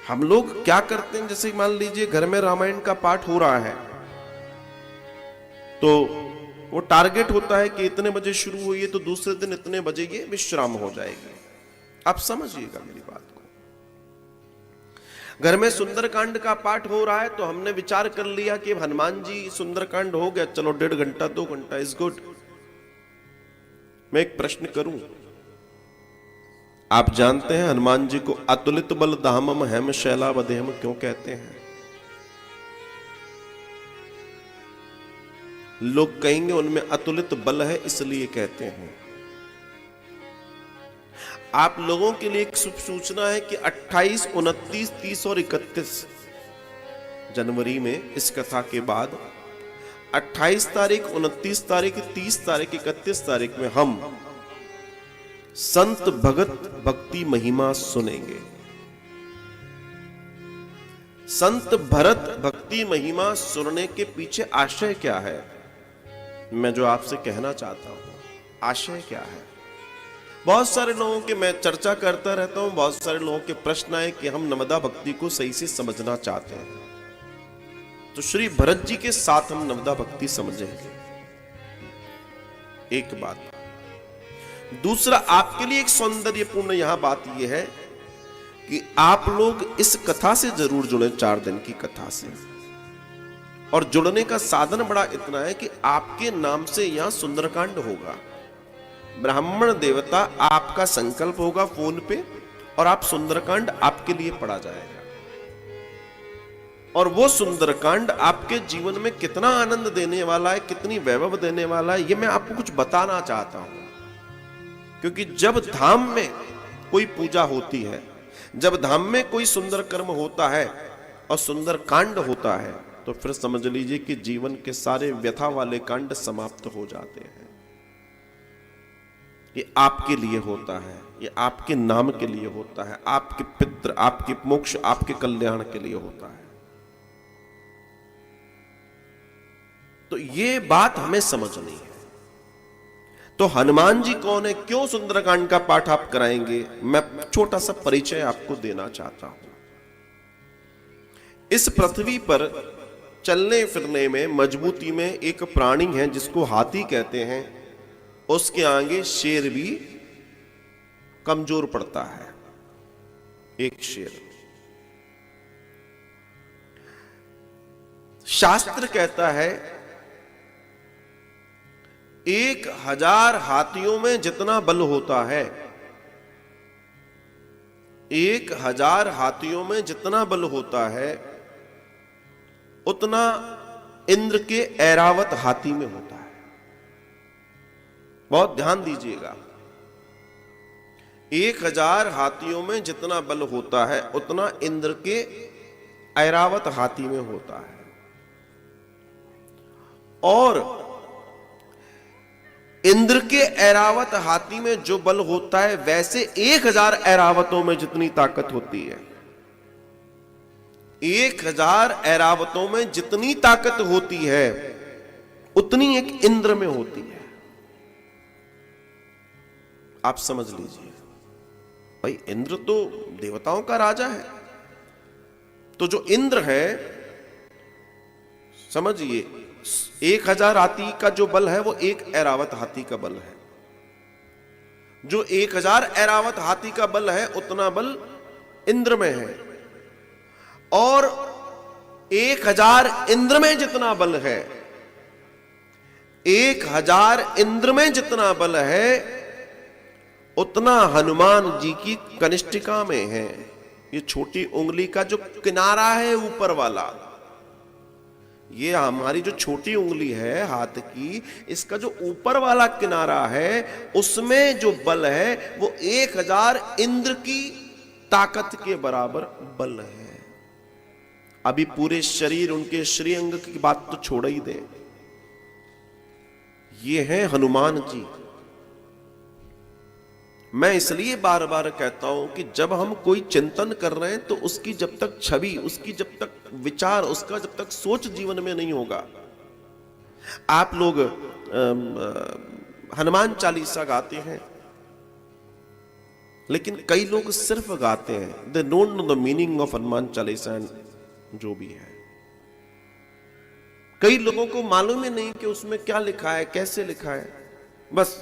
हम लोग क्या करते हैं, जैसे मान लीजिए घर में रामायण का पाठ हो रहा है तो वो टारगेट होता है कि इतने बजे शुरू हुई है तो दूसरे दिन इतने बजे ये विश्राम हो जाएगी। आप समझिएगा मेरी बात को। घर में सुंदरकांड का पाठ हो रहा है तो हमने विचार कर लिया कि हनुमान जी सुंदरकांड हो गया, चलो 1.5 घंटा 2 घंटा इज गुड। मैं एक प्रश्न करूं, आप जानते हैं हनुमान जी को अतुलित बल धामम हेम शैला वदेहम क्यों कहते हैं? लोग कहेंगे उनमें अतुलित बल है इसलिए कहते हैं। आप लोगों के लिए एक शुभ सूचना है कि 28, 29, 30 और 31 जनवरी में इस कथा के बाद 28 तारीख, 29 तारीख, 30 तारीख, 31 तारीख में हम संत भगत भक्ति महिमा सुनेंगे। संत भरत भक्ति महिमा सुनने के पीछे आशय क्या है, मैं जो आपसे कहना चाहता हूं, आशय क्या है? बहुत सारे लोगों के, मैं चर्चा करता रहता हूं, बहुत सारे लोगों के प्रश्न है कि हम नवदा भक्ति को सही से समझना चाहते हैं, तो श्री भरत जी के साथ हम नवदा भक्ति समझेंगे। एक बात। दूसरा, आपके लिए एक सौंदर्यपूर्ण यहां बात यह है कि आप लोग इस कथा से जरूर जुड़े, 4 दिन की कथा से। और जुड़ने का साधन बड़ा इतना है कि आपके नाम से यहां सुंदरकांड होगा। ब्राह्मण देवता आपका संकल्प होगा फोन पे और आप सुंदरकांड आपके लिए पढ़ा जाएगा। और वो सुंदरकांड आपके जीवन में कितना आनंद देने वाला है, कितनी वैभव देने वाला है, ये मैं आपको कुछ बताना चाहता हूं। क्योंकि जब धाम में कोई पूजा होती है, जब धाम में कोई सुंदर कर्म होता है और सुंदर कांड होता है, तो फिर समझ लीजिए कि जीवन के सारे व्यथा वाले कांड समाप्त हो जाते हैं। ये आपके लिए होता है, ये आपके नाम के लिए होता है, आपके पितृ, आपके मोक्ष, आपके कल्याण के लिए होता है। तो ये बात हमें समझनी है। तो हनुमान जी कौन है, क्यों सुंदरकांड का पाठ आप कराएंगे, मैं छोटा सा परिचय आपको देना चाहता हूं। इस पृथ्वी पर चलने फिरने में, मजबूती में एक प्राणी है जिसको हाथी कहते हैं, उसके आगे शेर भी कमजोर पड़ता है। एक शेर, शास्त्र कहता है 1000 हाथियों में जितना बल होता है, 1000 हाथियों में जितना बल होता है उतना इंद्र के ऐरावत हाथी में होता है। बहुत ध्यान दीजिएगा, 1000 हाथियों में जितना बल होता है उतना इंद्र के ऐरावत हाथी में होता है। और इंद्र के ऐरावत हाथी में जो बल होता है, वैसे 1000 ऐरावतों में जितनी ताकत होती है, 1000 ऐरावतों में जितनी ताकत होती है उतनी एक इंद्र में होती है। आप समझ लीजिए भाई, इंद्र तो देवताओं का राजा है, तो जो इंद्र है, समझिए 1000 हाथी का जो बल है वो एक ऐरावत हाथी का बल है। जो 1000 ऐरावत हाथी का बल है उतना बल इंद्र में है। और 1000 इंद्र में जितना बल है, 1000 इंद्र में जितना बल है उतना हनुमान जी की कनिष्ठिका में है। ये छोटी उंगली का जो किनारा है ऊपर वाला, ये हमारी जो छोटी उंगली है हाथ की, इसका जो ऊपर वाला किनारा है उसमें जो बल है वो 1000 इंद्र की ताकत के बराबर बल है। अभी पूरे शरीर, उनके श्रीअंग की बात तो छोड़ ही दे, ये है हनुमान जी। मैं इसलिए बार बार कहता हूं कि जब हम कोई चिंतन कर रहे हैं तो उसकी जब तक छवि, उसकी जब तक विचार, उसका जब तक सोच जीवन में नहीं होगा। आप लोग हनुमान चालीसा गाते हैं, लेकिन कई लोग सिर्फ गाते हैं, they don't know the meaning of Hanuman Chalisa and जो भी है। कई लोगों को मालूम ही नहीं कि उसमें क्या लिखा है, कैसे लिखा है। बस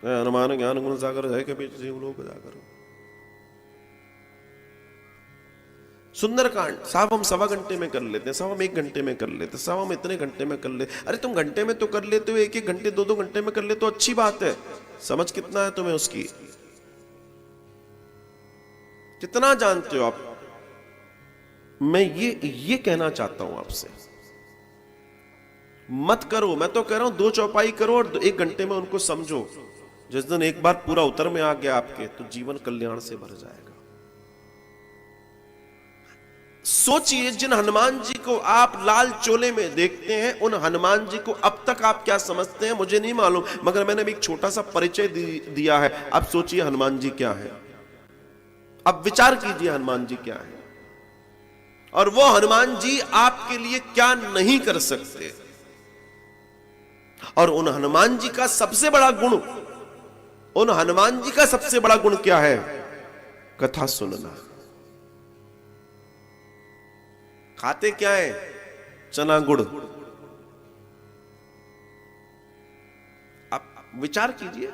हनुमान ज्ञान गुण सागर है के बीच लोग जाकर। सुंदरकांड साहब हम 1.25 घंटे में कर लेते हैं, साहब हम 1 घंटे में कर लेते हैं, साहब हम इतने घंटे में कर लेते। अरे तुम घंटे में तो कर लेते हो, 1-1 घंटे 2-2 घंटे में कर लेते हो, अच्छी बात है। समझ कितना है तुम्हें उसकी, कितना जानते हो आप? मैं ये कहना चाहता हूं आपसे, मत करो। मैं तो कह रहा हूं 2 चौपाई करो और 1 घंटे में उनको समझो। जिस दिन एक बार पूरा उतर में आ गया आपके, तो जीवन कल्याण से भर जाएगा। सोचिए, जिन हनुमान जी को आप लाल चोले में देखते हैं, उन हनुमान जी को अब तक आप क्या समझते हैं मुझे नहीं मालूम, मगर मैंने भी एक छोटा सा परिचय दिया है। अब सोचिए हनुमान जी क्या है, अब विचार कीजिए हनुमान जी क्या है, और वो हनुमान जी आपके लिए क्या नहीं कर सकते। और उन हनुमान जी का सबसे बड़ा गुण, उन हनुमान जी का सबसे बड़ा गुण क्या है? कथा सुनना। खाते क्या है? चना गुड़। आप विचार कीजिए,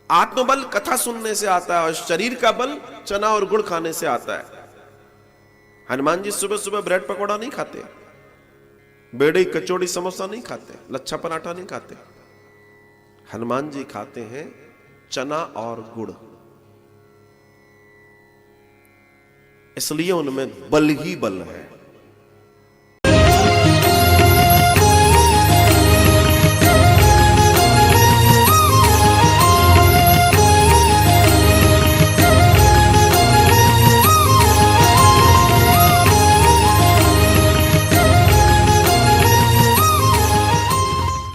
आत्मबल कथा सुनने से आता है और शरीर का बल चना और गुड़ खाने से आता है। हनुमान जी सुबह सुबह ब्रेड पकौड़ा नहीं खाते, बेड़ई कचौड़ी समोसा नहीं खाते, लच्छा पराठा नहीं खाते। हनुमान जी खाते हैं चना और गुड़, इसलिए उनमें बल ही बल है।